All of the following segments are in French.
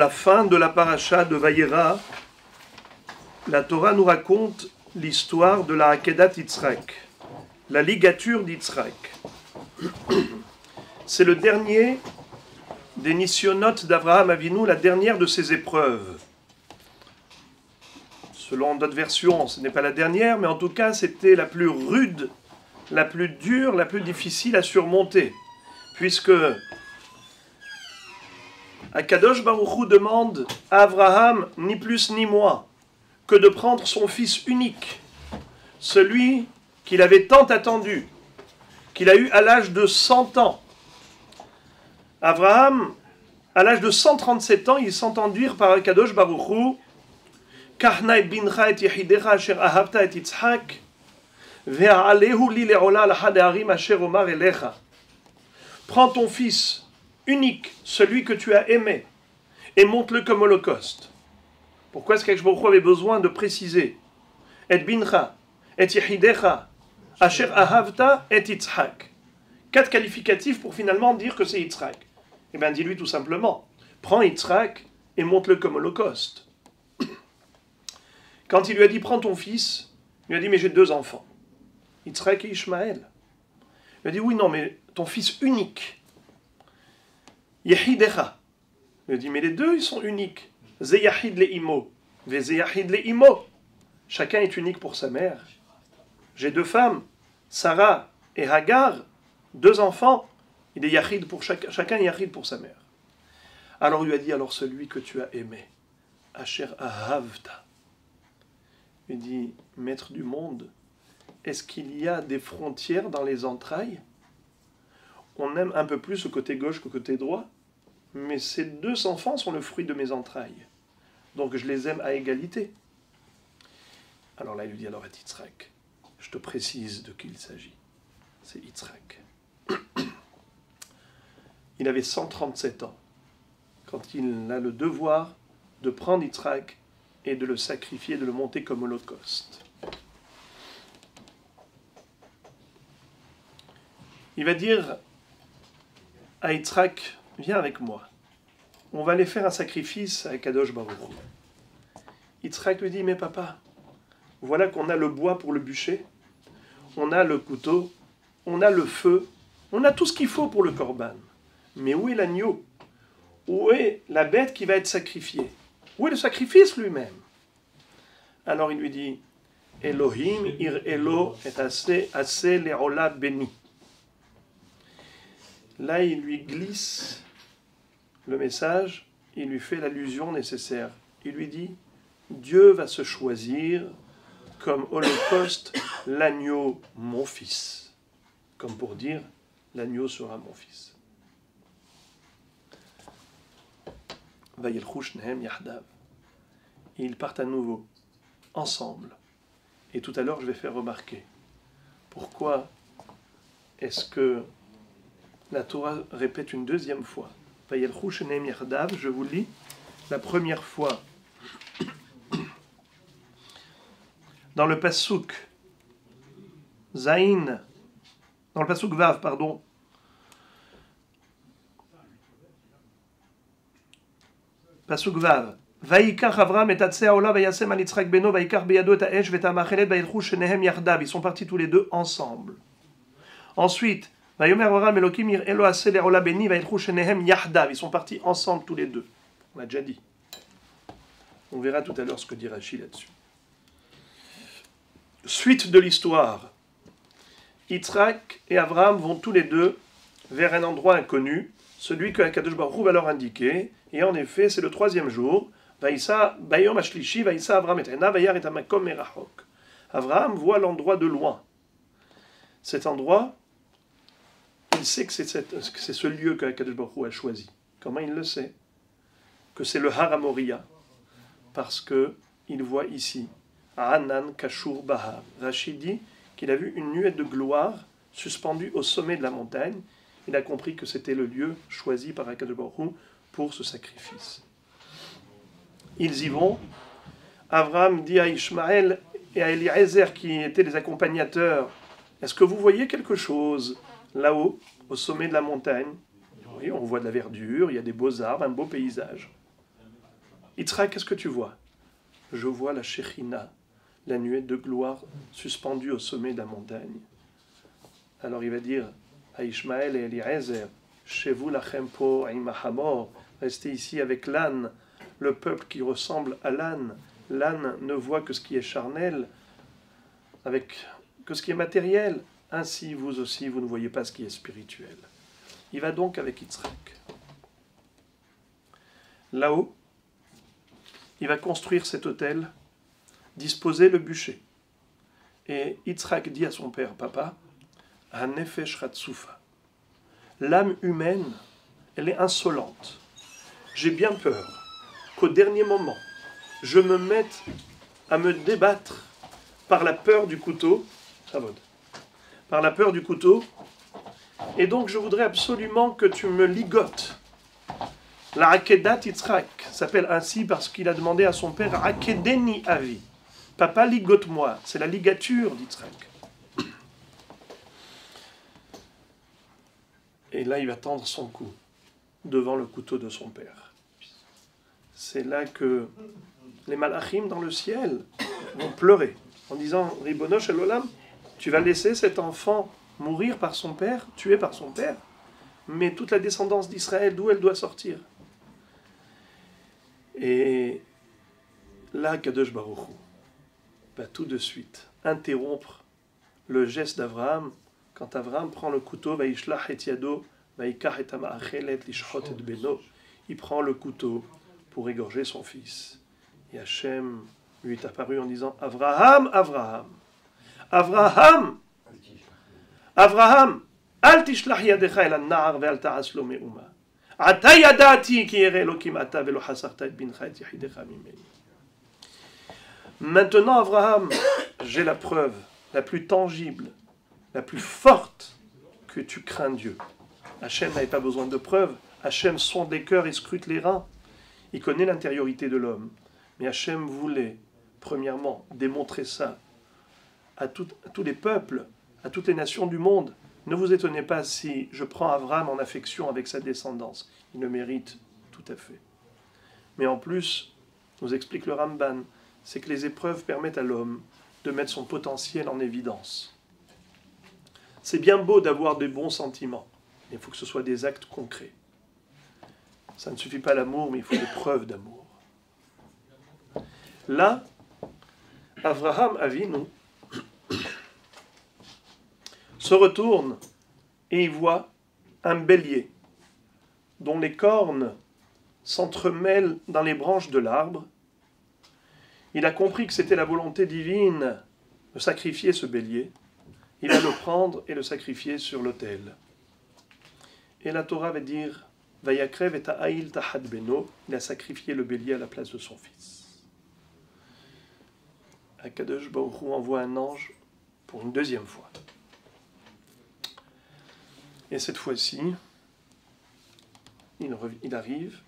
la fin de la paracha de Vayera, la Torah nous raconte l'histoire de la Akedat Yitzhak, la ligature d'Yitzhak. C'est le dernier des nisyonotes d'Abraham Avinu, la dernière de ses épreuves. Selon d'autres versions, ce n'est pas la dernière, mais en tout cas, c'était la plus rude, la plus dure, la plus difficile à surmonter. Puisque Akadosh Baruch Hu demande à Abraham, ni plus ni moins, que de prendre son fils unique, celui qu'il avait tant attendu, qu'il a eu à l'âge de 100 ans. Abraham, à l'âge de 137 ans, il s'entend dire par Akadosh Baruch Hu, Karna et bincha et yehidecha asher ahavta et Yitzhak, ve'alehu li le'ola al-had ha'arim asher omar elecha. Prends ton fils unique, celui que tu as aimé, et monte-le comme holocauste. Pourquoi est-ce qu'Akadosh Baruch Hu avait besoin de préciser et bincha, et yehidecha, asher ahavta et Yitzhak. 4 qualificatifs pour finalement dire que c'est Yitzhak. Eh bien, dis-lui tout simplement, prends Yitzhak et monte-le comme holocauste. Quand il lui a dit, prends ton fils, il lui a dit, mais j'ai 2 enfants, Yitzhak et Ishmaël. Il lui a dit, oui, non, mais ton fils unique, Yehidecha. Il lui a dit, mais les 2, ils sont uniques. Ze yahid le imo, ve ze yahid le imo. Chacun est unique pour sa mère. J'ai 2 femmes, Sarah et Hagar, 2 enfants, il est yahid pour chacun est yahid pour sa mère. Alors il lui a dit, alors celui que tu as aimé, Asher Ahavta. Il dit, maître du monde, est-ce qu'il y a des frontières dans les entrailles? On aime un peu plus le côté gauche que le côté droit, mais ces 2 enfants sont le fruit de mes entrailles. Donc je les aime à égalité. Alors là il lui dit, alors à Yitzhak, je te précise de qui il s'agit. C'est Yitzhak. Il avait 137 ans quand il a le devoir de prendre Yitzhak et de le sacrifier, de le monter comme holocauste. Il va dire à Yitzhak, viens avec moi. On va aller faire un sacrifice à Kadosh Baruch Hu. Yitzhak lui dit, mais papa, voilà qu'on a le bois pour le bûcher, on a le couteau, on a le feu, on a tout ce qu'il faut pour le korban. Mais où est l'agneau? Où est la bête qui va être sacrifiée? Où est le sacrifice lui-même? Alors il lui dit, Elohim ir elo et ase le'ola beni. Là il lui glisse le message, il lui fait l'allusion nécessaire. Il lui dit, Dieu va se choisir comme holocauste l'agneau mon fils. Comme pour dire, l'agneau sera mon fils. Ils partent à nouveau, ensemble. Et tout à l'heure, je vais faire remarquer pourquoi est-ce que la Torah répète une 2e fois. Je vous lis la première fois dans le pasuk Zain, dans le pasuk Vav, pardon. Pasuk Vav. Vaikach Avram et Tatsea Ola vayasem al Yitzhak beno vaikach beyado et ha'esh v'ta'machelet vayilchu shenehem yardav. Ils sont partis tous les 2 ensemble. Ensuite, vayomer Avram Elokim ir elo aseh le'ola beni vayilchu shenehem yardav. Ils sont partis ensemble tous les 2. On l'a déjà dit. On verra tout à l'heure ce que dit Rashi là-dessus. Suite de l'histoire. Yitzhak et Avram vont tous les 2 vers un endroit inconnu, celui que Akadosh Baruch Hu va leur indiquer. Et en effet, c'est le 3e jour. Vaïssa bayom ashlishi, vaïssa Avram et Ena, vayar et amakom merachok. Avram voit l'endroit de loin. Cet endroit, il sait que c'est ce lieu que Akadosh Baruch Hu a choisi. Comment il le sait? Que c'est le Har HaMoriah. Parce que il voit ici, Anan Kashur Bahar. Rashi dit qu'il a vu une nuée de gloire suspendue au sommet de la montagne. Il a compris que c'était le lieu choisi par Akadosh Baruch Hu pour ce sacrifice. Ils y vont. Avram dit à Ishmaël et à Eliezer qui étaient les accompagnateurs, est-ce que vous voyez quelque chose là-haut, au sommet de la montagne? Oui, on voit de la verdure, il y a des beaux arbres, un beau paysage. Yitzhak, qu'est-ce que tu vois? Je vois la Shekhinah, la nuée de gloire suspendue au sommet de la montagne. Alors il va dire à Ishmaël et Eliezer, chez vous lachem po im hamor, restez ici avec l'âne, le peuple qui ressemble à l'âne. L'âne ne voit que ce qui est charnel, que ce qui est matériel. Ainsi, vous aussi, vous ne voyez pas ce qui est spirituel. Il va donc avec Yitzhak. Là-haut, il va construire cet autel, disposer le bûcher. Et Yitzhak dit à son père, papa, Hanefesh Ratsufa. L'âme humaine, elle est insolente. J'ai bien peur qu'au dernier moment, je me mette à me débattre par la peur du couteau, par la peur du couteau, et donc je voudrais absolument que tu me ligotes. La Akedat Yitzhak s'appelle ainsi parce qu'il a demandé à son père Akedeni Avi. Papa, ligote-moi. C'est la ligature d'Yitzhak. Et là, il va tendre son cou devant le couteau de son père. C'est là que les malachim dans le ciel vont pleurer en disant Ribono shel olam, tu vas laisser cet enfant mourir par son père, tué par son père, mais toute la descendance d'Israël, d'où elle doit sortir? Et là, Kadosh Baruch Hu va tout de suite interrompre le geste d'Abraham. Quand Abraham prend le couteau, Vaishlach et yado, Vaikach et amaachelet lishchot et beno, il prend le couteau pour égorger son fils. Et Hachem lui est apparu en disant Abraham, Abraham, Abraham, Abraham, al tishlach yadecha el an-nar ve'al ta'as lo me'uma. Ata yadati ki yere Elokim ata ve'lo hasarta et bincha et yahidecha mimeni. Maintenant, Abraham, j'ai la preuve la plus tangible, la plus forte que tu crains Dieu. Hachem n'avait pas besoin de preuves. Hachem sonde les cœurs et scrute les reins. Il connaît l'intériorité de l'homme. Mais Hachem voulait, premièrement, démontrer ça à tous les peuples, à toutes les nations du monde. Ne vous étonnez pas si je prends Abraham en affection avec sa descendance. Il le mérite tout à fait. Mais en plus, nous explique le Ramban, c'est que les épreuves permettent à l'homme de mettre son potentiel en évidence. C'est bien beau d'avoir des bons sentiments, mais il faut que ce soit des actes concrets. Ça ne suffit pas l'amour, mais il faut des preuves d'amour. Là, Avraham Avinu se retourne et il voit un bélier dont les cornes s'entremêlent dans les branches de l'arbre. Il a compris que c'était la volonté divine de sacrifier ce bélier. Il va le prendre et le sacrifier sur l'autel. Et la Torah va dire Vayakrev et ta'aïl tahad beno. Il a sacrifié le bélier à la place de son fils. Akadosh Baruch Hu envoie un ange pour une deuxième fois. Et cette fois-ci, il arrive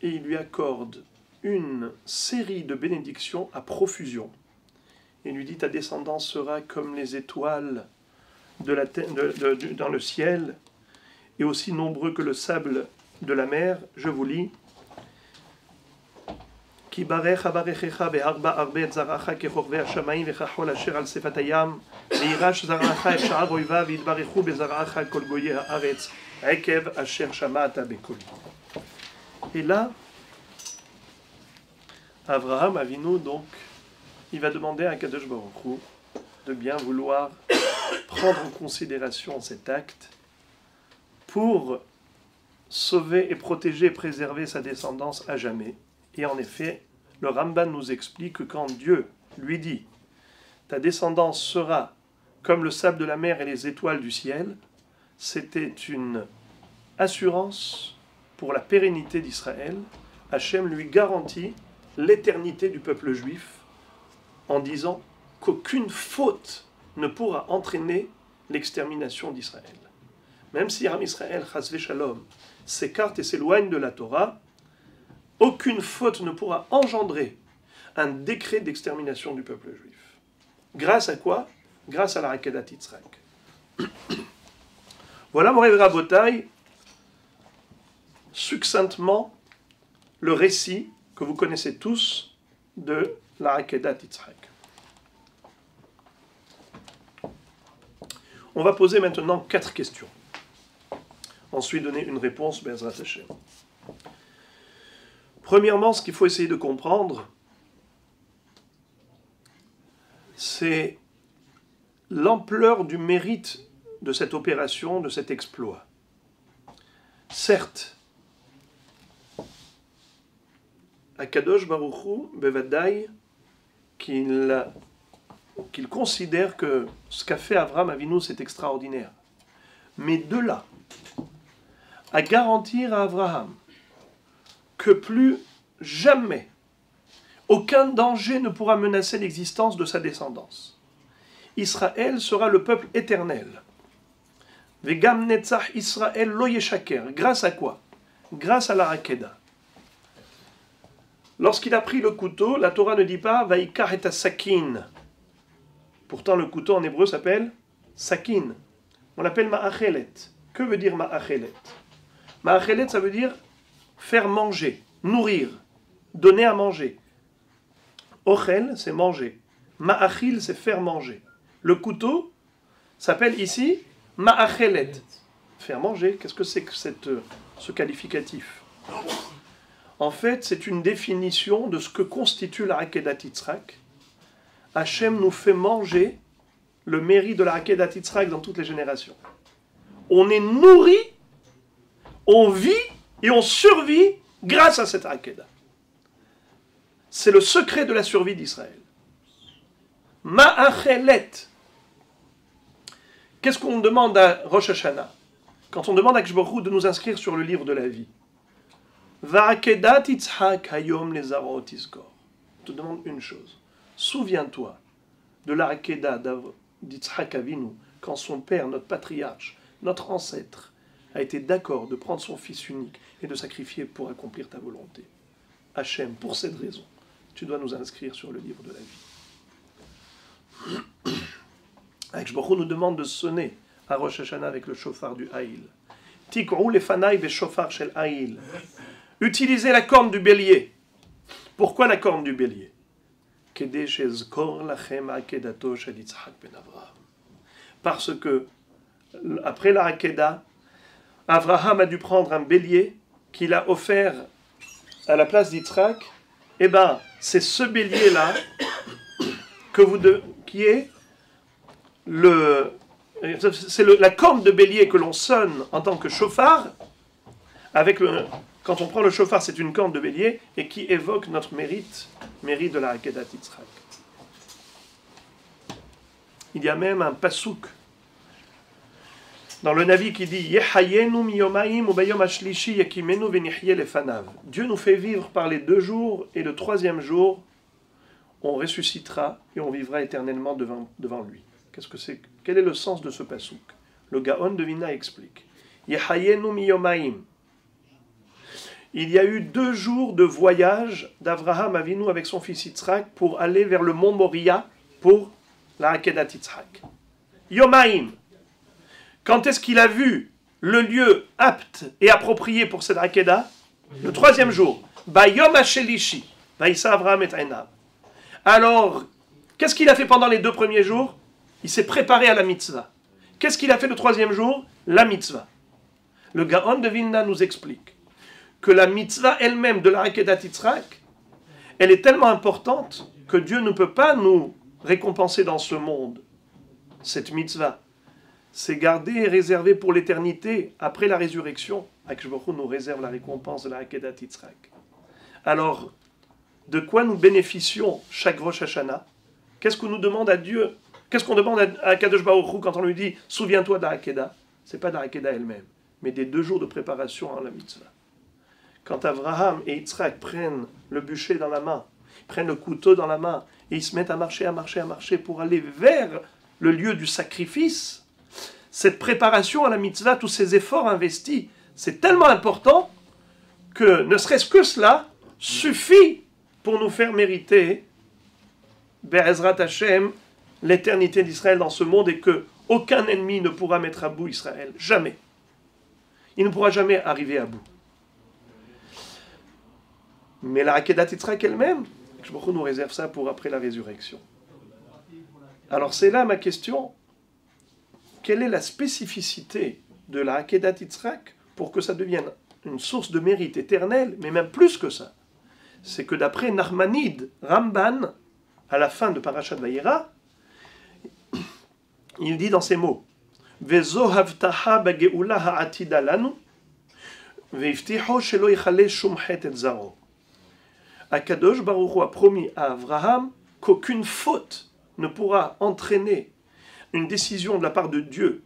et il lui accorde une série de bénédictions à profusion. Il lui dit, ta descendance sera comme les étoiles dans le ciel, et aussi nombreux que le sable de la mer. Je vous lis. Ki barech avarechecha beharba arbe et zaracha kechorve hashamayim vechachol asher al sefat hayam veirash zaracha et sha'ar oiva v'yitbarechu bezaracha kol goye haaretz ekev asher shama'ata bekoli. Et là, Avraham Avinu, donc, il va demander à Kadosh Baruch Hu de bien vouloir prendre en considération cet acte pour sauver et protéger et préserver sa descendance à jamais. Et en effet, le Ramban nous explique que quand Dieu lui dit « ta descendance sera comme le sable de la mer et les étoiles du ciel », c'était une assurance pour la pérennité d'Israël. Hachem lui garantit l'éternité du peuple juif en disant qu'aucune faute ne pourra entraîner l'extermination d'Israël. Même si Am Israël, chas v'shalom, s'écarte et s'éloigne de la Torah, aucune faute ne pourra engendrer un décret d'extermination du peuple juif. Grâce à quoi? Grâce à la Akedat Yitzhak. Voilà, Moré Rabotai, succinctement, le récit que vous connaissez tous de la Akedat Yitzhak. On va poser maintenant 4 questions. Ensuite, donner une réponse, Be'ezrat Hashem. Premièrement, ce qu'il faut essayer de comprendre, c'est l'ampleur du mérite de cette opération, de cet exploit. Certes, Akadosh Baruch Hu, Bevadai, qu'il considère que ce qu'a fait Avraham Avinu, c'est extraordinaire. Mais de là, à garantir à Avraham que plus jamais aucun danger ne pourra menacer l'existence de sa descendance. Israël sera le peuple éternel. Vegam netzach Israël lo yeshaker. Grâce à quoi? Grâce à la Akedah. Lorsqu'il a pris le couteau, la Torah ne dit pas Vaikar et sakin. Pourtant, le couteau en hébreu s'appelle sakin. On l'appelle ma'achelet. Que veut dire ma'achelet? Ma'achelet, ça veut dire faire manger, nourrir, donner à manger. Ochel, c'est manger. Ma'achil, c'est faire manger. Le couteau s'appelle ici ma'achelet. Faire manger, qu'est-ce que c'est que ce qualificatif? En fait, c'est une définition de ce que constitue la Akedat Yitzhak. Hachem nous fait manger le mérite de la Akedat Yitzhak dans toutes les générations. On est nourri, on vit et on survit grâce à cette Akedah. C'est le secret de la survie d'Israël. Ma'achelet. Qu'est-ce qu'on demande à Rosh Hashanah? Quand on demande à Kshborou de nous inscrire sur le livre de la vie. Va'akedat Yitzhak hayom lezarot tizkor. On te demande une chose. Souviens-toi de la Akedah d'Yitzhak Avinu, quand son père, notre patriarche, notre ancêtre, a été d'accord de prendre son fils unique et de sacrifier pour accomplir ta volonté. Hachem, pour cette raison, tu dois nous inscrire sur le livre de la vie. Akshborou nous demande de sonner à Rosh Hashanah avec le shofar du Haïl. Tikrou lefanai veshofar shel Haïl. Utilisez la corne du bélier. Pourquoi la corne du bélier? Parce que, après la Akedah, Avraham a dû prendre un bélier qu'il a offert à la place d'Yitzhak. Eh bien, c'est ce bélier-là qui est la corne de bélier que l'on sonne en tant que chauffard. Quand on prend le chauffard, c'est une corne de bélier et qui évoque notre mérite de la Akedat Yitzhak. Il y a même un pasouk dans le Navi qui dit Dieu nous fait vivre par les 2 jours et le 3e jour, on ressuscitera et on vivra éternellement devant lui. Qu'est-ce que c'est? Quel est le sens de ce pasouk? Le Gaon de Vilna explique. Il y a eu 2 jours de voyage d'Avraham Avinu avec son fils Yitzhak pour aller vers le mont Moria pour la Akedat Yitzhak. Yomaim. Quand est-ce qu'il a vu le lieu apte et approprié pour cette Akedah? Le 3e jour. Bayom hashelishi. Vaïssa Avraham et Einav. Alors, qu'est-ce qu'il a fait pendant les 2 premiers jours? Il s'est préparé à la mitzvah. Qu'est-ce qu'il a fait le 3e jour? La mitzvah. Le Gaon de Vilna nous explique que la mitzvah elle-même de la Akedat Yitzhak, elle est tellement importante que Dieu ne peut pas nous récompenser dans ce monde. Cette mitzvah, c'est gardé et réservé pour l'éternité. Après la résurrection, Akshborou nous réserve la récompense de la Akedat Yitzhak. Alors, de quoi nous bénéficions chaque Rosh Hashanah? Qu'est-ce qu'on nous demande à Dieu? Qu'est-ce qu'on demande à Kadosh Baruch Hu quand on lui dit « Souviens-toi de la Akedah » Ce n'est pas de la Akedah elle-même, mais des 2 jours de préparation à la mitzvah. Quand Avraham et Yitzhak prennent le bûcher dans la main, prennent le couteau dans la main, et ils se mettent à marcher pour aller vers le lieu du sacrifice, cette préparation à la mitzvah, tous ces efforts investis, c'est tellement important que ne serait-ce que cela suffit pour nous faire mériter Be'ezrat Hashem, l'éternité d'Israël dans ce monde, et que aucun ennemi ne pourra mettre à bout Israël. Jamais. Il ne pourra jamais arriver à bout. Mais la Akedat Yitzhak elle-même, je nous réserve ça pour après la résurrection. Alors c'est là ma question. Quelle est la spécificité de la Akedat Yitzhak pour que ça devienne une source de mérite éternel, mais même plus que ça? C'est que d'après Nachmanide Ramban, à la fin de Parashat Vayera, il dit dans ces mots Vezo havtaha bageula ha'atida lanu veiftiho shelo yichale shum chet et zaro. Akadosh Baruch Hu a promis à Abraham qu'aucune faute ne pourra entraîner une décision de la part de Dieu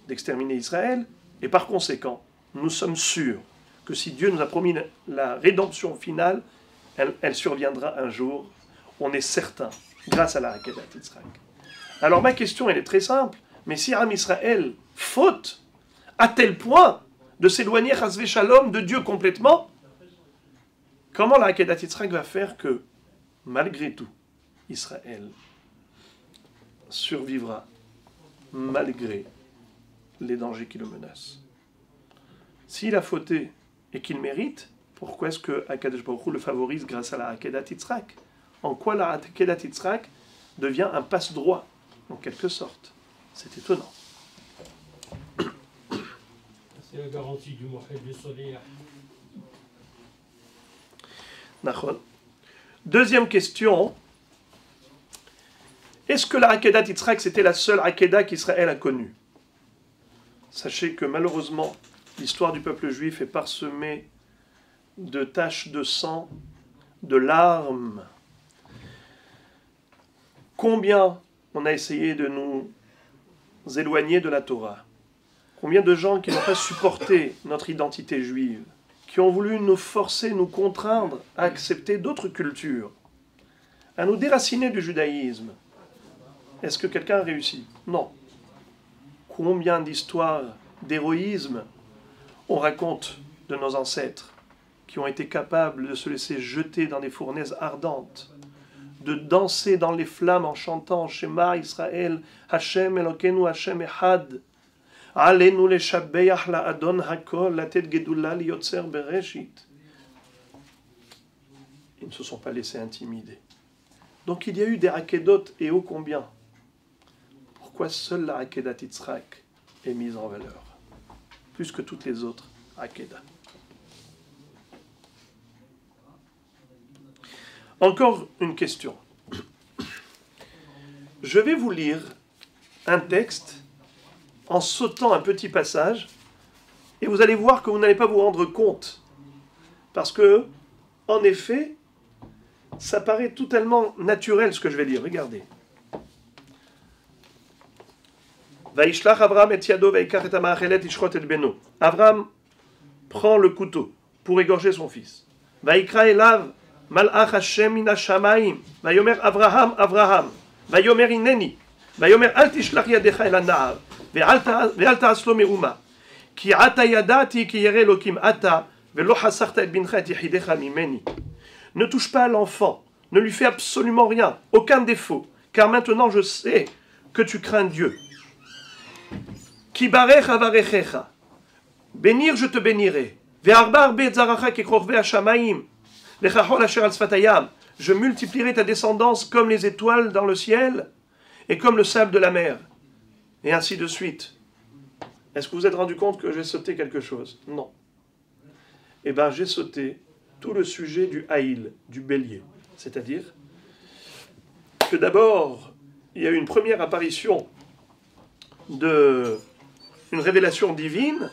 d'exterminer Israël, et par conséquent, nous sommes sûrs que si Dieu nous a promis la rédemption finale, elle surviendra un jour. On est certain, grâce à la Akedat Yitzhak. Alors ma question, elle est très simple. Mais si Am Israël faute à tel point de s'éloigner Chas v'Shalom de Dieu complètement, comment la Akedat Yitzhak va faire que, malgré tout, Israël survivra malgré les dangers qui le menacent? S'il a fauté et qu'il mérite, pourquoi est-ce que Akadosh Baruch Hu le favorise grâce à la Akedat Yitzhak? En quoi la Akedat Yitzhak devient un passe-droit, en quelque sorte? C'est étonnant. C'est la garantie du Mohed du Soleil. Deuxième question. Est-ce que la Akedat Yitzhak, c'était la seule Akedah qu'Israël a connue? Sachez que malheureusement, l'histoire du peuple juif est parsemée de taches de sang, de larmes. Combien on a essayé de nous éloigner de la Torah? Combien de gens qui n'ont pas supporté notre identité juive, qui ont voulu nous forcer, nous contraindre à accepter d'autres cultures, à nous déraciner du judaïsme? Est-ce que quelqu'un a réussi? Non. Combien d'histoires d'héroïsme on raconte de nos ancêtres qui ont été capables de se laisser jeter dans des fournaises ardentes, de danser dans les flammes en chantant Shema Israël, Hashem Elokeinu Hashem Echad, Aleinu leshabeach la Adon Hakol, latet gedula liyotzer bereshit. Ils ne se sont pas laissés intimider. Donc il y a eu des Akedot, et ô combien. Pourquoi seule la Akedat Yitzhak est mise en valeur, plus que toutes les autres Akedah? Encore une question. Je vais vous lire un texte en sautant un petit passage, et vous allez voir que vous n'allez pas vous rendre compte, parce que, en effet, ça paraît totalement naturel ce que je vais lire. Regardez. Vaishlach Abraham et Yado vaikach et amachelet ishchot et beno. Abraham prend le couteau pour égorger son fils. Vaikra elav malach Hashem min hashamayim. Vayomer Abraham, Abraham. Vayomer ineni. Vayomer al tishlach yadecha el hana'ar. Ve'al ta'aslo me'uma. Ki ata yadati ki yere Elokim ata. Ve'lo hasachta et bincha et yechidecha mimeni. Ne touche pas à l'enfant. Ne lui fais absolument rien. Aucun défaut. Car maintenant je sais que tu crains Dieu. Ki barech avarechecha. Bénir, je te bénirai. Ve'arbar be'etzaracha kekrorve hashamayim. Lechachol asher al sfatayam. Je multiplierai ta descendance comme les étoiles dans le ciel et comme le sable de la mer. Et ainsi de suite. Est-ce que vous vous êtes rendu compte que j'ai sauté quelque chose? Non. Eh bien, j'ai sauté tout le sujet du haïl, du bélier. C'est-à-dire que d'abord, il y a eu une première apparition une révélation divine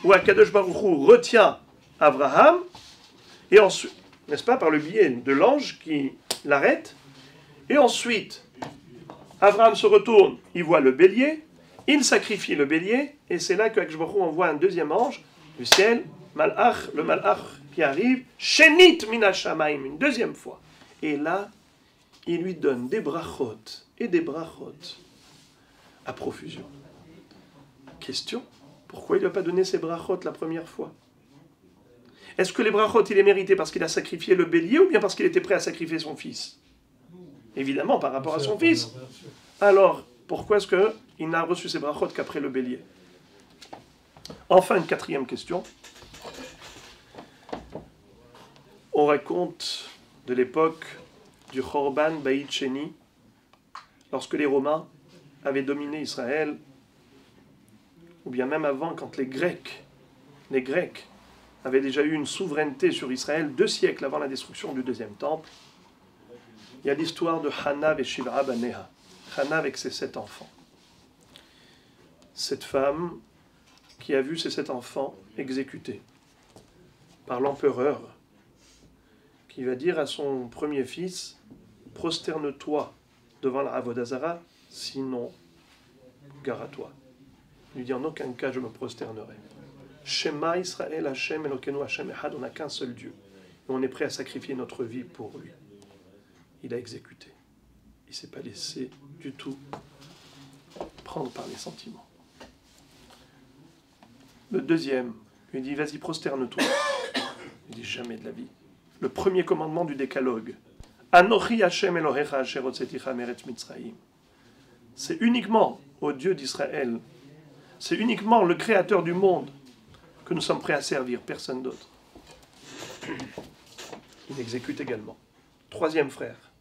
où Akadosh Baruch Hu retient Abraham et ensuite, n'est-ce pas, par le biais de l'ange qui l'arrête, et ensuite Abraham se retourne, il voit le bélier, il sacrifie le bélier, et c'est là que Akadosh Baruch Hu envoie un deuxième ange du ciel, le malach qui arrive, Shenit min hashamayim, une deuxième fois, et là il lui donne des brachot et des brachot à profusion. Question, pourquoi il ne lui a pas donné ses brachot la première fois? Est-ce que les brachot, il les méritait parce qu'il a sacrifié le bélier ou bien parce qu'il était prêt à sacrifier son fils? Évidemment, par rapport à son fils. Alors, pourquoi est-ce qu'il n'a reçu ses brachot qu'après le bélier? Enfin, une quatrième question. On raconte de l'époque du Chorban Baït Sheni, lorsque les Romains avaient dominé Israël, ou bien même avant, quand les Grecs avaient déjà eu une souveraineté sur Israël 2 siècles avant la destruction du deuxième temple. Il y a l'histoire de Hana et Shivra Baneha. Hana avec ses 7 enfants. Cette femme qui a vu ses 7 enfants exécutés par l'empereur, qui va dire à son premier fils, prosterne-toi devant la Avodah Zara, sinon gare à toi. Il lui dit en aucun cas je me prosternerai. Shema Israël Hashem Elokeinu Hashem Echad, on n'a qu'un seul Dieu. Et on est prêt à sacrifier notre vie pour lui. Il a exécuté. Il ne s'est pas laissé du tout prendre par les sentiments. Le deuxième lui dit vas-y prosterne-toi. Il dit jamais de la vie. Le premier commandement du décalogue. Anochi Hashem Elohecha asher hotzeticha meretz Mitzrayim. C'est uniquement au Dieu d'Israël, c'est uniquement le Créateur du monde que nous sommes prêts à servir, personne d'autre. Il exécute également. Troisième frère,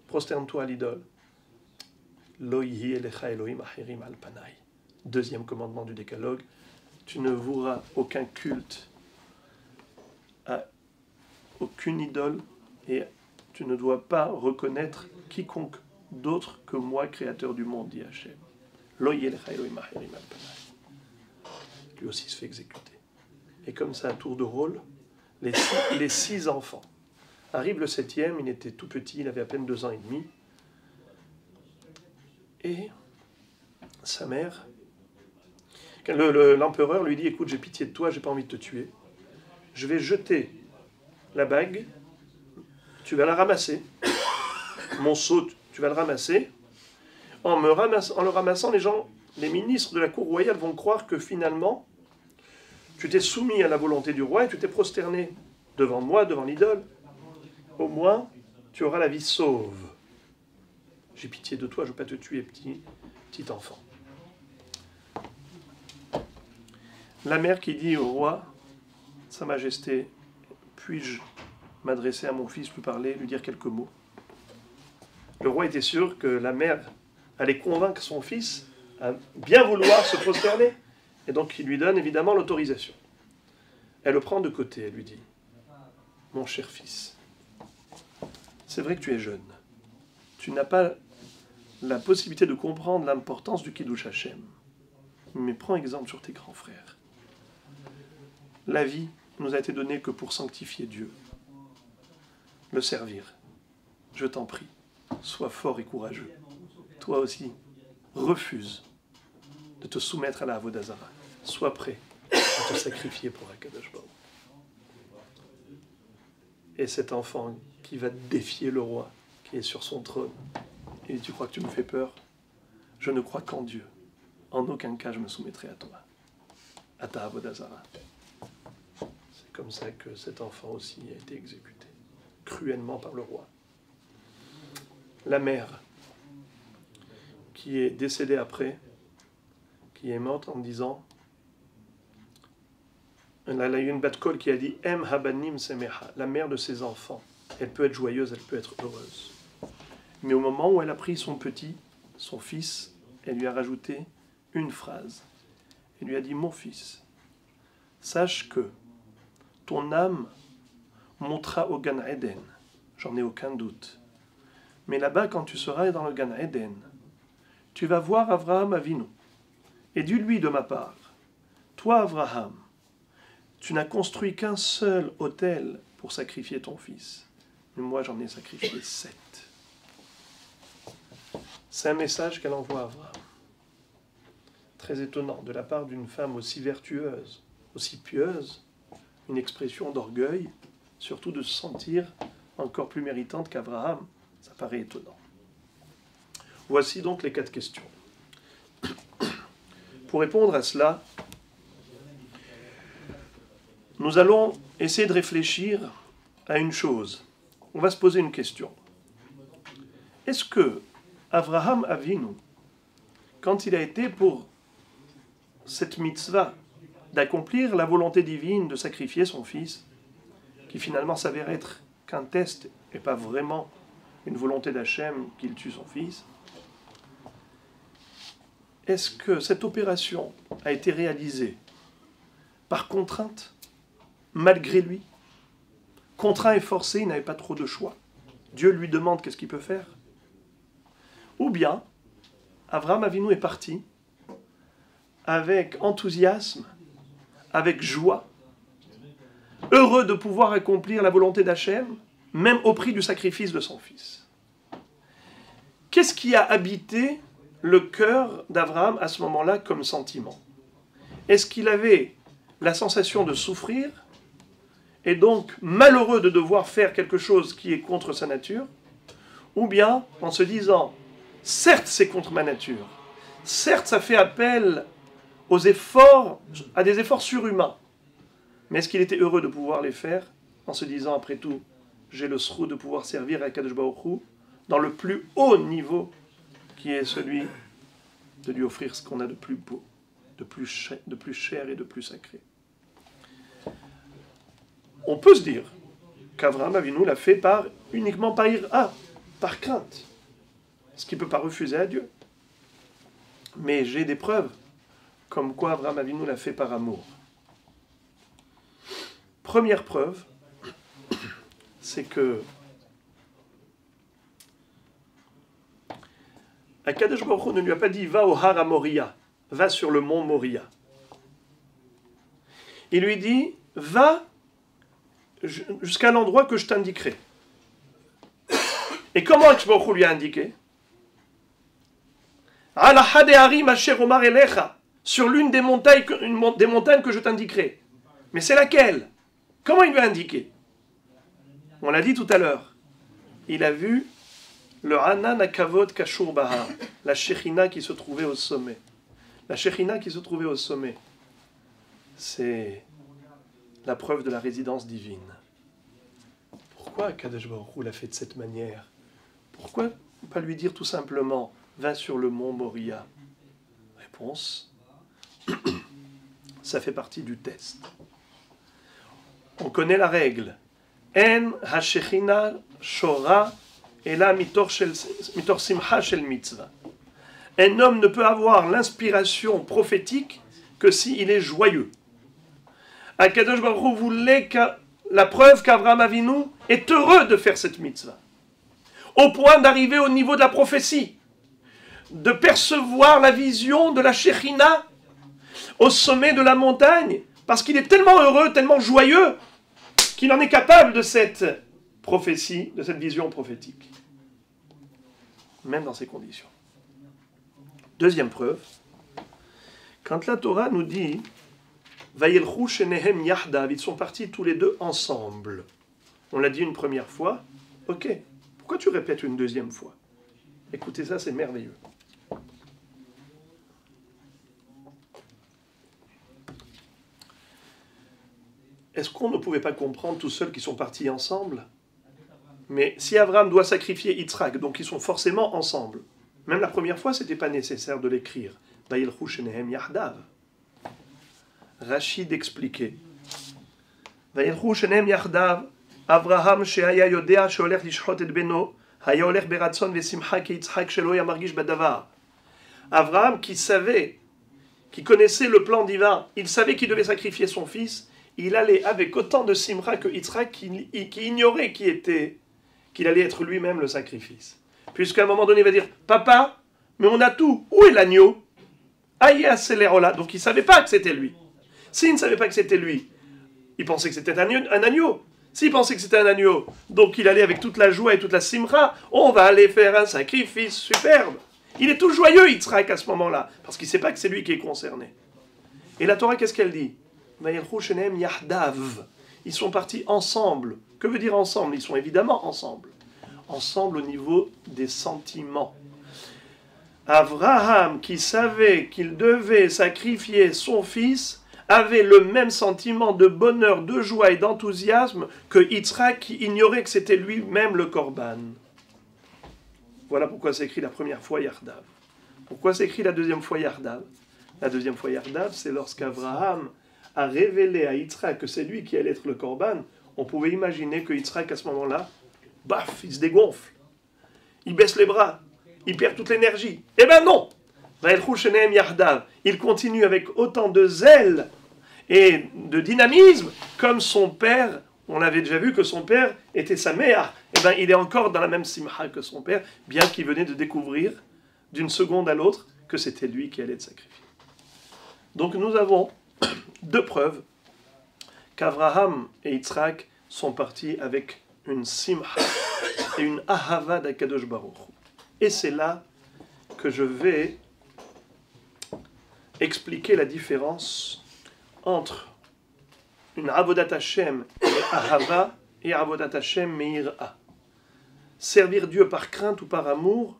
prosterne-toi à l'idole. Lo yihi elecha Elohim achirim al panai. Deuxième commandement du décalogue, tu ne voueras aucun culte à aucune idole et tu ne dois pas reconnaître quiconque d'autre que moi, créateur du monde, dit Hachem. Lo yihi elecha Elohim achirim al panai. Lui aussi se fait exécuter. Et comme ça, à tour de rôle, les 6 enfants. Arrive le 7e, il était tout petit, il avait à peine 2 ans et demi. Et sa mère, l'empereur lui dit, écoute, j'ai pitié de toi, j'ai pas envie de te tuer. Je vais jeter la bague, tu vas la ramasser. Mon sceau, tu vas le ramasser. En le ramassant, les ministres de la cour royale vont croire que finalement, tu t'es soumis à la volonté du roi et tu t'es prosterné devant moi, devant l'idole. Au moins, tu auras la vie sauve. J'ai pitié de toi, je ne veux pas te tuer, petit enfant. La mère qui dit au roi, Sa Majesté, puis-je m'adresser à mon fils, lui parler, lui dire quelques mots? Le roi était sûr que la mère allait convaincre son fils à bien vouloir se prosterner. Et donc il lui donne évidemment l'autorisation. Elle le prend de côté, elle lui dit, mon cher fils, c'est vrai que tu es jeune. Tu n'as pas la possibilité de comprendre l'importance du Kiddush Hashem. Mais prends exemple sur tes grands frères. La vie nous a été donnée que pour sanctifier Dieu. Le servir. Je t'en prie, sois fort et courageux. Toi aussi, refuse de te soumettre à la Avodah Zara. Sois prêt à te sacrifier pour Akadosh Baruch. Et cet enfant qui va défier le roi, qui est sur son trône, et tu crois que tu me fais peur? Je ne crois qu'en Dieu. En aucun cas je me soumettrai à toi, à ta Avodah Zara. C'est comme ça que cet enfant aussi a été exécuté, cruellement par le roi. La mère, qui est décédée après, qui est morte en disant, elle a eu une bat-kol qui a dit Em habanim semeha, la mère de ses enfants. Elle peut être joyeuse, elle peut être heureuse. Mais au moment où elle a pris son fils, elle lui a rajouté une phrase. Elle lui a dit mon fils, sache que ton âme montera au Gan Eden, j'en ai aucun doute. Mais là-bas, quand tu seras dans le Gan Eden, tu vas voir Avraham Avinu. Et dis-lui de ma part, toi Avraham, tu n'as construit qu'un seul autel pour sacrifier ton fils. Mais moi, j'en ai sacrifié 7. C'est un message qu'elle envoie à Avraham. Très étonnant, de la part d'une femme aussi vertueuse, aussi pieuse, une expression d'orgueil, surtout de se sentir encore plus méritante qu'Avraham. Ça paraît étonnant. Voici donc les 4 questions. Pour répondre à cela, nous allons essayer de réfléchir à une chose. On va se poser une question. Est-ce que Avraham Avinu, quand il a été pour cette mitzvah d'accomplir la volonté divine de sacrifier son fils, qui finalement s'avère être qu'un test et pas vraiment une volonté d'Hachem qu'il tue son fils, est-ce que cette opération a été réalisée par contrainte, malgré lui? Contraint et forcé, il n'avait pas trop de choix. Dieu lui demande qu'est-ce qu'il peut faire. Ou bien, Avraham Avinu est parti avec enthousiasme, avec joie, heureux de pouvoir accomplir la volonté d'Hachem, même au prix du sacrifice de son fils. Qu'est-ce qui a habité le cœur d'Avraham à ce moment-là comme sentiment? Est-ce qu'il avait la sensation de souffrir et donc malheureux de devoir faire quelque chose qui est contre sa nature? Ou bien en se disant, certes c'est contre ma nature, certes ça fait appel aux efforts, à des efforts surhumains, mais est-ce qu'il était heureux de pouvoir les faire en se disant, après tout, j'ai le srou de pouvoir servir à Kadosh Baruch Hu dans le plus haut niveau qui est celui de lui offrir ce qu'on a de plus beau, de plus cher et de plus sacré. On peut se dire qu'Avraham Avinu l'a fait uniquement par ira, par crainte, ce qu'il ne peut pas refuser à Dieu. Mais j'ai des preuves comme quoi Avraham Avinu l'a fait par amour. Première preuve, c'est que Akadosh Baruch Hu ne lui a pas dit « va au Har Moria »,« va sur le mont Moria ». Il lui dit « va jusqu'à l'endroit que je t'indiquerai ». Et comment Akadosh Baruch Hu lui a indiqué? « Ala hade harim asher omar elecha », sur l'une des montagnes que je t'indiquerai. Mais c'est laquelle? Comment il lui a indiqué? On l'a dit tout à l'heure. Il a vu le Hanan Akavod Kashur Bahar, la Shekhinah qui se trouvait au sommet. La Shekhinah qui se trouvait au sommet, c'est la preuve de la résidence divine. Pourquoi Kadosh Baruch Hu l'a fait de cette manière? Pourquoi ne pas lui dire tout simplement « va sur le mont Moria » Réponse, ça fait partie du test. On connaît la règle. En ha-Shekhinah shora ela mitor simcha shel mitzvah. Un homme ne peut avoir l'inspiration prophétique que s'il est joyeux. Akadosh Baruch Hu voulait la preuve qu'Avraham Avinu est heureux de faire cette mitzvah, au point d'arriver au niveau de la prophétie, de percevoir la vision de la Shekhinah au sommet de la montagne, parce qu'il est tellement heureux, tellement joyeux, qu'il en est capable de cette prophétie, de cette vision prophétique. Même dans ces conditions. Deuxième preuve, quand la Torah nous dit « Vayelchu shenehem yahdav », ils sont partis tous les deux ensemble. On l'a dit une première fois, ok, pourquoi tu répètes une deuxième fois? Écoutez ça, c'est merveilleux. Est-ce qu'on ne pouvait pas comprendre tous seuls qu'ils sont partis ensemble? Mais si Abraham doit sacrifier Yitzhak, donc ils sont forcément ensemble. Même la première fois, ce n'était pas nécessaire de l'écrire. Vayelchu shenehem yahdav. Rachid expliquait. Vayelchu shenehem yahdav. Abraham she'aya yodea she'olech lishchot et beno, haya olech beratzon vesimcha ki Yitzhak shelo yamargish badavar. Abraham qui savait, qui connaissait le plan divin, il savait qu'il devait sacrifier son fils. Il allait avec autant de simra que Yitzhak qui ignorait qu'il allait être lui-même le sacrifice. Puisqu'à un moment donné, il va dire « Papa, mais on a tout. Où est l'agneau ?» Aïe, accélérola. Donc il ne savait pas que c'était lui. S'il ne savait pas que c'était lui, il pensait que c'était un agneau. S'il pensait que c'était un agneau, donc il allait avec toute la joie et toute la simra. On va aller faire un sacrifice superbe. Il est tout joyeux, Yitzhak, à ce moment-là, parce qu'il ne sait pas que c'est lui qui est concerné. Et la Torah, qu'est-ce qu'elle dit? Ils sont partis ensemble. Que veut dire ensemble? Ils sont évidemment ensemble. Ensemble au niveau des sentiments. Avraham, qui savait qu'il devait sacrifier son fils, avait le même sentiment de bonheur, de joie et d'enthousiasme que Yitzhak, qui ignorait que c'était lui-même le Korban. Voilà pourquoi c'est écrit la première fois Yardav. Pourquoi c'est écrit la deuxième fois Yardav? La deuxième fois Yardav, c'est lorsqu'Avraham a révélé à Yitzhak que c'est lui qui allait être le Korban. on pouvait imaginer que Yitzhak, à ce moment-là, baf, il se dégonfle. Il baisse les bras. Il perd toute l'énergie. Eh ben non! Il continue avec autant de zèle et de dynamisme, comme son père. On avait déjà vu que son père était sa mère. Eh ben, il est encore dans la même simha que son père, bien qu'il venait de découvrir, d'une seconde à l'autre, que c'était lui qui allait être sacrifié. Donc nous avons deux preuves qu'Abraham et Yitzhak sont partis avec une simha et une ahava d'Akadosh Baruch Hu. Et c'est là que je vais expliquer la différence entre une avodat Hashem et ahava et avodat Hashem meira. Servir Dieu par crainte ou par amour,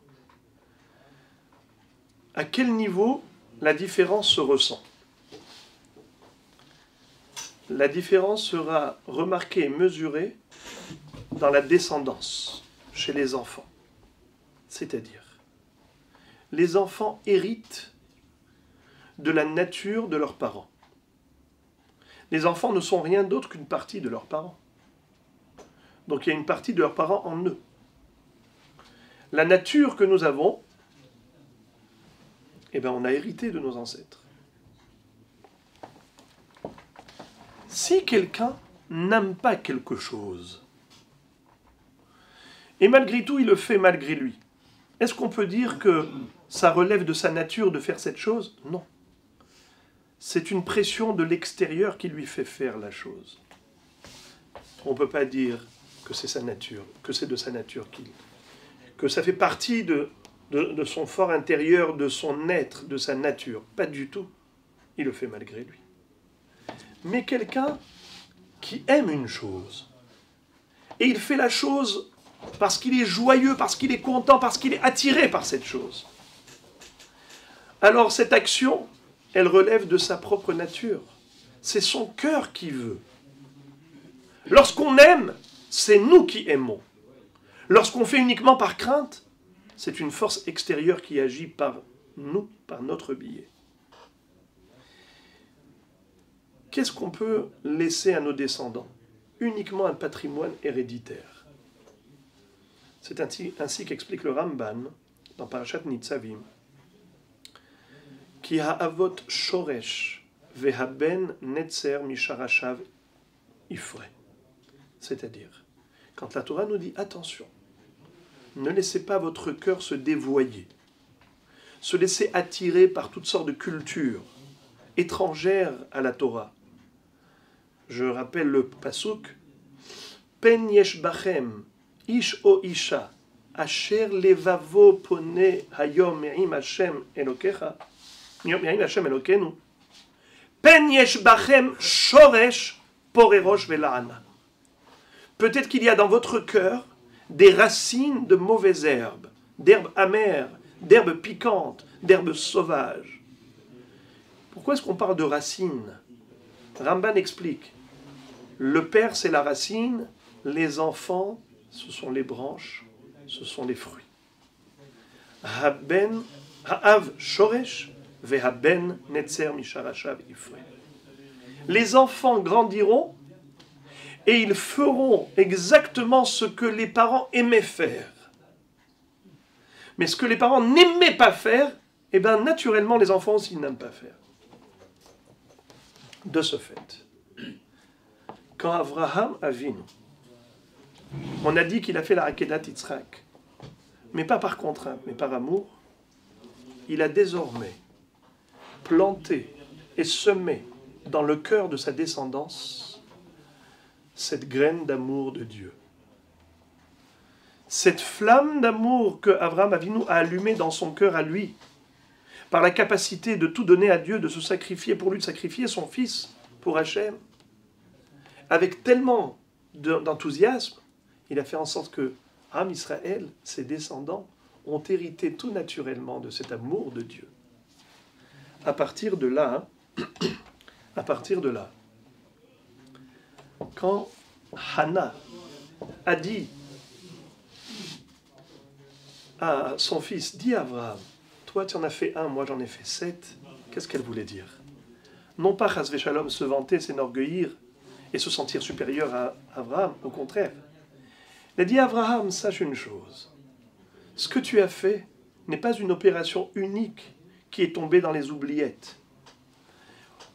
à quel niveau la différence se ressent? La différence sera remarquée et mesurée dans la descendance chez les enfants. C'est-à-dire, les enfants héritent de la nature de leurs parents. Les enfants ne sont rien d'autre qu'une partie de leurs parents. Donc il y a une partie de leurs parents en eux. La nature que nous avons, eh bien, on a hérité de nos ancêtres. Si quelqu'un n'aime pas quelque chose, et malgré tout il le fait malgré lui, est-ce qu'on peut dire que ça relève de sa nature de faire cette chose? Non. C'est une pression de l'extérieur qui lui fait faire la chose. On ne peut pas dire que c'est sa nature, que c'est de sa nature que ça fait partie de son fort intérieur, de son être, de sa nature. Pas du tout. Il le fait malgré lui. Mais quelqu'un qui aime une chose, et il fait la chose parce qu'il est joyeux, parce qu'il est content, parce qu'il est attiré par cette chose. Alors cette action, elle relève de sa propre nature. C'est son cœur qui veut. Lorsqu'on aime, c'est nous qui aimons. Lorsqu'on fait uniquement par crainte, c'est une force extérieure qui agit par nous, par notre biais. Qu'est-ce qu'on peut laisser à nos descendants? Uniquement un patrimoine héréditaire. C'est ainsi qu'explique le Ramban dans Parashat Nitzavim. Ki ha'avot shoresh vehaben netzer misharashav ifre. C'est-à-dire, quand la Torah nous dit attention, ne laissez pas votre cœur se dévoyer, se laisser attirer par toutes sortes de cultures étrangères à la Torah. Je rappelle le pasuk Pen yesh bachem ish o isha asher levavo pone hayom me'im Hashem elokecha me'im Hashem elokenu Pen yesh bachem shoresh porerosh vela'ana. Peut-être qu'il y a dans votre cœur des racines de mauvaises herbes, d'herbes amères, d'herbes piquantes, d'herbes sauvages. Pourquoi est-ce qu'on parle de racines? Ramban explique. Le père, c'est la racine, les enfants, ce sont les branches, ce sont les fruits. Ha'av shoresh ve'haben netzer misharashav ifre. Les enfants grandiront et ils feront exactement ce que les parents aimaient faire. Mais ce que les parents n'aimaient pas faire, eh bien naturellement les enfants aussi n'aiment pas faire. De ce fait, quand Avraham Avinu, on a dit qu'il a fait la Akedat Yitzhak, mais pas par contrainte, mais par amour, il a désormais planté et semé dans le cœur de sa descendance cette graine d'amour de Dieu. Cette flamme d'amour que Avraham Avinu a allumée dans son cœur à lui, par la capacité de tout donner à Dieu, de se sacrifier pour lui, de sacrifier son fils pour Hachem, avec tellement d'enthousiasme, il a fait en sorte que Am Israël, ses descendants, ont hérité tout naturellement de cet amour de Dieu. À partir de là, quand Hannah a dit à son fils, dis Abraham, toi tu en as fait un, moi j'en ai fait 7, qu'est-ce qu'elle voulait dire? Non pas Chas Veshalom se vanter, s'enorgueillir et se sentir supérieur à Abraham, au contraire. Il a dit, Abraham, sache une chose, ce que tu as fait n'est pas une opération unique qui est tombée dans les oubliettes.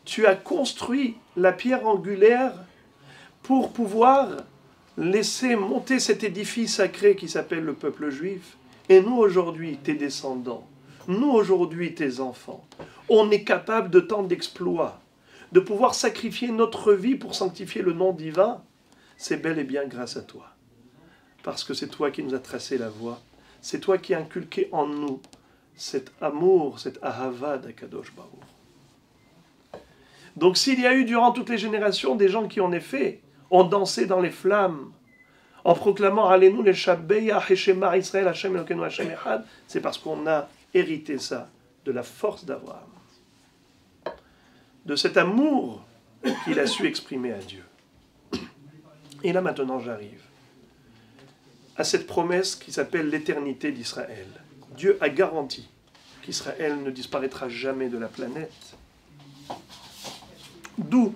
Tu as construit la pierre angulaire pour pouvoir laisser monter cet édifice sacré qui s'appelle le peuple juif. Et nous aujourd'hui, tes descendants, nous aujourd'hui, tes enfants, on est capable de tant d'exploits, de pouvoir sacrifier notre vie pour sanctifier le nom divin. C'est bel et bien grâce à toi. Parce que c'est toi qui nous as tracé la voie. C'est toi qui as inculqué en nous cet amour, cette ahava d'Akadosh Baruch. Donc s'il y a eu durant toutes les générations des gens qui en effet ont dansé dans les flammes en proclamant Alenu le Shabbeya Heshemar Israël Hashem Elokeinu Hashem Echad, c'est parce qu'on a hérité ça de la force d'Abraham, de cet amour qu'il a su exprimer à Dieu. Et là maintenant j'arrive à cette promesse qui s'appelle l'éternité d'Israël. Dieu a garanti qu'Israël ne disparaîtra jamais de la planète. D'où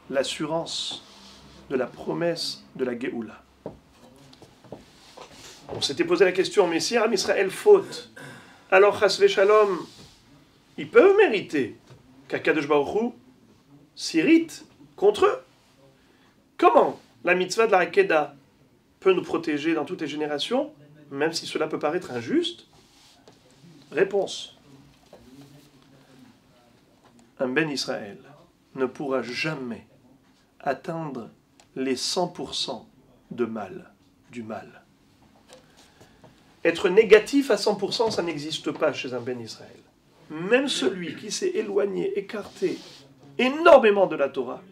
l'assurance de la promesse de la Géoula. On s'était posé la question, mais si Am Israël faute, alors Chasvé Shalom, ils peuvent mériter qu'Akadosh Baruch Hu s'irrite contre eux. Comment la mitzvah de la Hakeda peut nous protéger dans toutes les générations, même si cela peut paraître injuste? Réponse. Un Ben Israël ne pourra jamais atteindre les 100% de mal, du mal. Être négatif à 100%, ça n'existe pas chez un Ben Israël. Même celui qui s'est éloigné, écarté énormément de la Torah,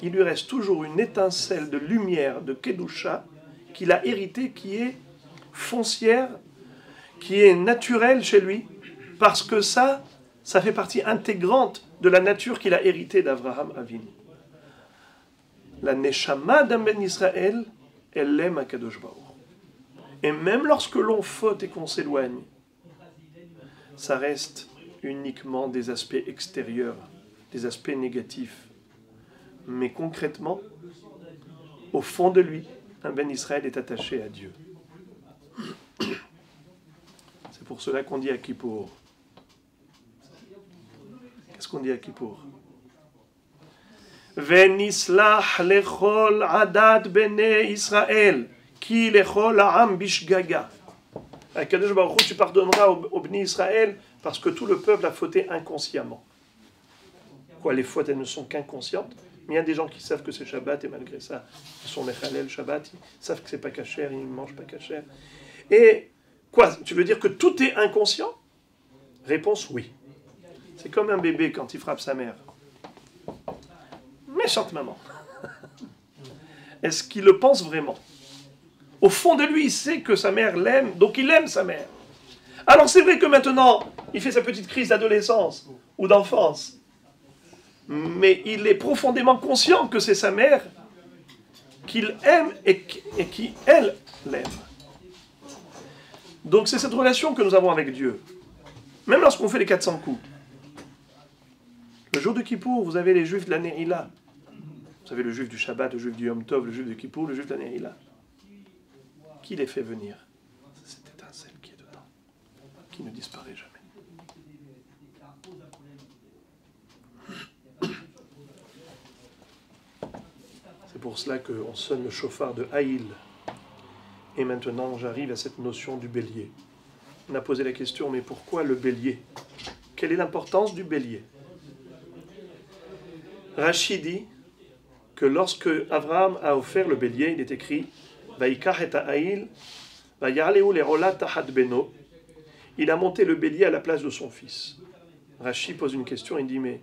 il lui reste toujours une étincelle de lumière, de Kedusha, qu'il a hérité, qui est foncière, qui est naturelle chez lui, parce que ça fait partie intégrante de la nature qu'il a héritée d'Avraham Avinu. La Neshama d'un Ben Israël, elle aime Akadosh Baruch. Et même lorsque l'on faute et qu'on s'éloigne, ça reste uniquement des aspects extérieurs, des aspects négatifs. Mais concrètement, au fond de lui, un Ben Israël est attaché à Dieu. C'est pour cela qu'on dit à Kippour. Qu'est-ce qu'on dit à Kippour? Venislach lechol adat bene Israël, ki lechol ha'am bishgaga. Akadosh Baruch Hu, tu pardonneras au Bnei Israël parce que tout le peuple a fauté inconsciemment. Quoi, les fautes, elles ne sont qu'inconscientes. Mais il y a des gens qui savent que c'est Shabbat et malgré ça, ils sont Mechalel Shabbat, ils savent que c'est pas kasher, ils ne mangent pas kasher. Et quoi, tu veux dire que tout est inconscient? Réponse oui. C'est comme un bébé quand il frappe sa mère. Méchante maman. Est-ce qu'il le pense vraiment? Au fond de lui, il sait que sa mère l'aime, donc il aime sa mère. Alors c'est vrai que maintenant, il fait sa petite crise d'adolescence ou d'enfance. Mais il est profondément conscient que c'est sa mère qu'il aime et qui, elle, l'aime. Donc c'est cette relation que nous avons avec Dieu. Même lorsqu'on fait les 400 coups. Le jour de Kippour, vous avez les juifs de la Nehila. Vous avez le juif du Shabbat, le juif du Yom Tov, le juif de Kippour, le juif de la Nehila. Qui les fait venir? C'est cette étincelle qui est dedans, qui ne disparaît jamais. C'est pour cela qu'on sonne le chauffard de Haïl. Et maintenant, j'arrive à cette notion du bélier. On a posé la question, mais pourquoi le bélier? Quelle est l'importance du bélier? Rashi dit que lorsque Abraham a offert le bélier, il est écrit Vaikach et Haïl, Vayarleu lerola tahat beno. Il a monté le bélier à la place de son fils. Rashi pose une question, il dit mais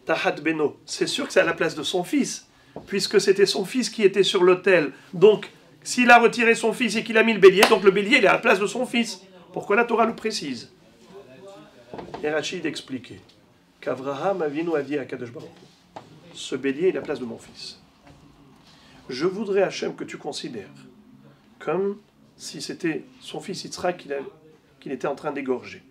tahat beno, c'est sûr que c'est à la place de son fils, puisque c'était son fils qui était sur l'autel. Donc, s'il a retiré son fils et qu'il a mis le bélier, donc le bélier il est à la place de son fils. Pourquoi la Torah le précise? Et Rachid expliquait qu'Avraham Avinu a dit à Kadosh Baruch Hu, ce bélier est la place de mon fils. Je voudrais, Hachem, que tu considères comme si c'était son fils Yitzhak qu'il était en train d'égorger.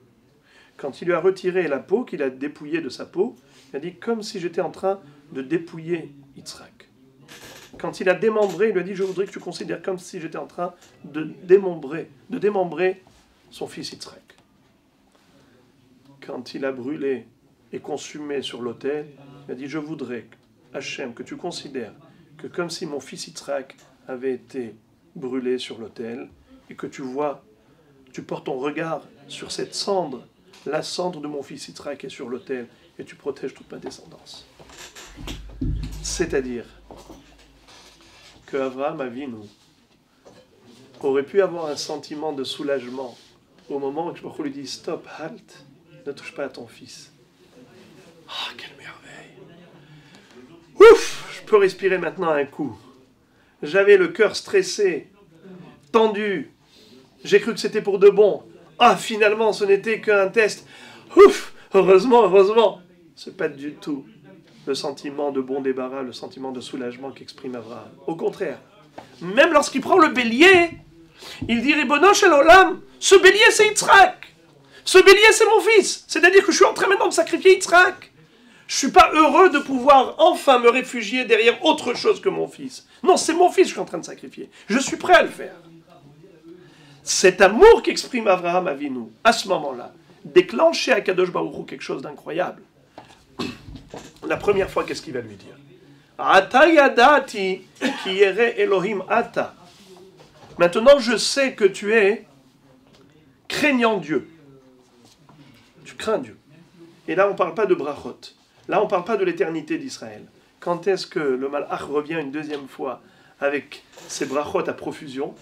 Quand il lui a retiré la peau, qu'il a dépouillée de sa peau, il a dit comme si j'étais en train de dépouiller Yitzhak. Quand il a démembré, il lui a dit je voudrais que tu considères comme si j'étais en train de démembrer son fils Yitzhak. Quand il a brûlé et consumé sur l'autel, il a dit je voudrais, Hachem, que tu considères que comme si mon fils Yitzhak avait été brûlé sur l'autel et que tu vois, tu portes ton regard sur cette cendre, la cendre de mon fils Yitzhak est sur l'autel et tu protèges toute ma descendance. C'est-à-dire que Avraham Avinu aurait pu avoir un sentiment de soulagement au moment où je lui dis stop, halt, ne touche pas à ton fils. Ah, quelle merveille! Ouf! Je peux respirer maintenant un coup. J'avais le cœur stressé, tendu. J'ai cru que c'était pour de bon. Ah, finalement, ce n'était qu'un test. Ouf! Heureusement. C'est pas du tout le sentiment de bon débarras, le sentiment de soulagement qu'exprime Abraham. Au contraire, même lorsqu'il prend le bélier, il dit Ribono shel olam, ce bélier c'est Yitzhak. Ce bélier c'est mon fils. C'est-à-dire que je suis en train maintenant de sacrifier Yitzhak. Je ne suis pas heureux de pouvoir enfin me réfugier derrière autre chose que mon fils. Non, c'est mon fils que je suis en train de sacrifier. Je suis prêt à le faire. Cet amour qu'exprime Avraham Avinu, à ce moment-là, déclenche chez Akadosh Baruch Hu quelque chose d'incroyable. La première fois, qu'est-ce qu'il va lui dire? Ata yadati ki yere Elohim ata. Maintenant, je sais que tu es craignant Dieu. Tu crains Dieu. Et là, on ne parle pas de brachot. Là, on ne parle pas de l'éternité d'Israël. Quand est-ce que le malach revient une deuxième fois avec ses brachot à profusion?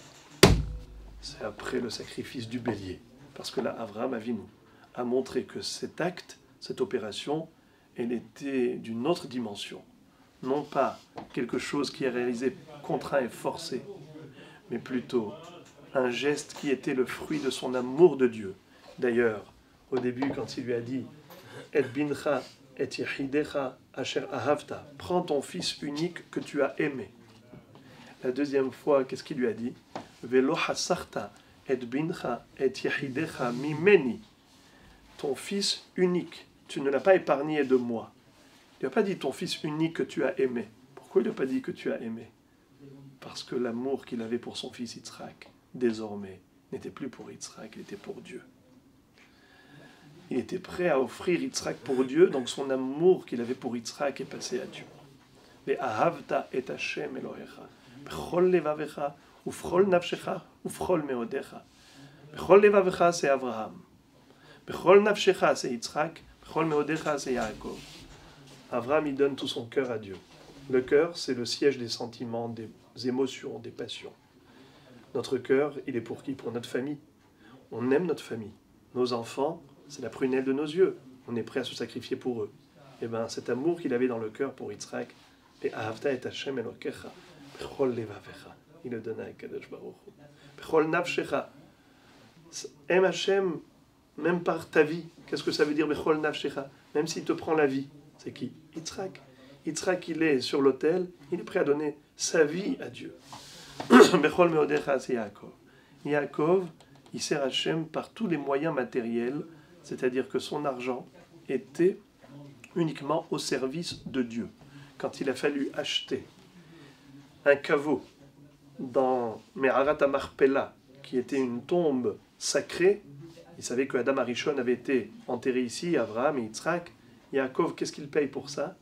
C'est après le sacrifice du bélier. Parce que là, Avraham Avinu a montré que cet acte, cette opération, elle était d'une autre dimension. Non pas quelque chose qui est réalisé contraint et forcé, mais plutôt un geste qui était le fruit de son amour de Dieu. D'ailleurs, au début, quand il lui a dit « Et bincha et yahidecha asher ahavta » « Prends ton fils unique que tu as aimé ». La deuxième fois, qu'est-ce qu'il lui a dit « Velo hasarta et bincha et yahidecha mimeni » Ton fils unique, tu ne l'as pas épargné de moi. Il n'a pas dit ton fils unique que tu as aimé. Pourquoi il n'a pas dit que tu as aimé? Parce que l'amour qu'il avait pour son fils Yitzhak, désormais, n'était plus pour Yitzhak, il était pour Dieu. Il était prêt à offrir Yitzhak pour Dieu, donc son amour qu'il avait pour Yitzhak est passé à Dieu. Mais ahavta et Hashem Elohecha, b'chol levavecha, ufchol nafshecha, ufchol meodecha. B'chol levavecha, c'est Abraham. B'chol nafshecha, c'est Yitzhak. B'chol meodecha, c'est Yaakov. Abraham, il donne tout son cœur à Dieu. Le cœur, c'est le siège des sentiments, des émotions, des passions. Notre cœur, il est pour qui? Pour notre famille. On aime notre famille. Nos enfants, c'est la prunelle de nos yeux. On est prêt à se sacrifier pour eux. Et bien, cet amour qu'il avait dans le cœur pour Yitzhak, et Ahavta et Hashem Elokecha, Bechol Levavecha, il le donna à Kadosh Baruch Hu. Bechol Nafshecha, aime Hashem, même par ta vie. Qu'est-ce que ça veut dire Bechol Nafshecha? Même s'il te prend la vie. C'est qui? Yitzhak. Yitzhak, il est sur l'autel, il est prêt à donner sa vie à Dieu. Bechol Meodecha, c'est Yaakov. Yaakov, il sert Hachem par tous les moyens matériels, c'est-à-dire que son argent était uniquement au service de Dieu. Quand il a fallu acheter un caveau dans Me'arat HaMachpelah, qui était une tombe sacrée, il savait que Adam Arishon avait été enterré ici, Abraham et Yitzhak. Yaakov, qu'est-ce qu'il paye pour ça?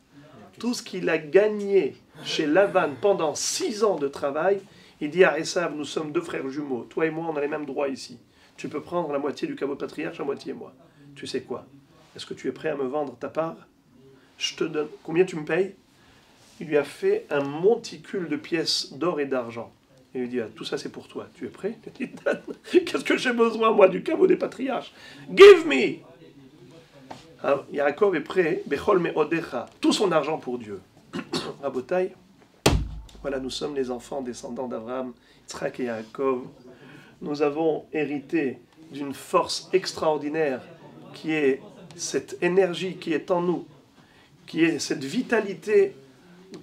Tout ce qu'il a gagné chez Lavan pendant 6 ans de travail, il dit à Esav, nous sommes 2 frères jumeaux, toi et moi on a les mêmes droits ici. Tu peux prendre la moitié du caveau patriarche, la moitié moi. Tu sais quoi? Est-ce que tu es prêt à me vendre ta part? Je te donne. Combien tu me payes? Il lui a fait un monticule de pièces d'or et d'argent. Il lui dit, ah, tout ça c'est pour toi. Tu es prêt? Qu'est-ce que j'ai besoin moi du caveau des patriarches? Give me! Alors, Yaakov est prêt, Bechol meodecha, tout son argent pour Dieu. Rabotai, voilà, nous sommes les enfants descendants d'Abraham, Yitzhak et Yaakov. Nous avons hérité d'une force extraordinaire qui est cette énergie qui est en nous, qui est cette vitalité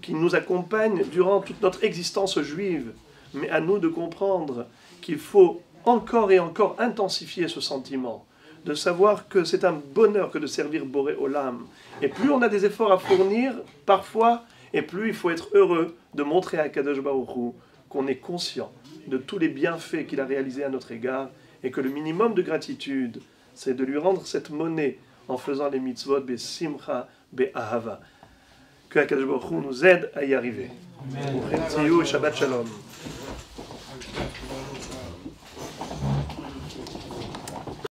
qui nous accompagne durant toute notre existence juive. Mais à nous de comprendre qu'il faut encore et encore intensifier ce sentiment de savoir que c'est un bonheur que de servir Boré Olam. Et plus on a des efforts à fournir, parfois, et plus il faut être heureux de montrer à Kadosh Baruch Hu qu'on est conscient de tous les bienfaits qu'il a réalisés à notre égard, et que le minimum de gratitude, c'est de lui rendre cette monnaie en faisant les mitzvot besimcha be'ahava. Que Kadosh Baruch Hu nous aide à y arriver. Amen. Shabbat shalom.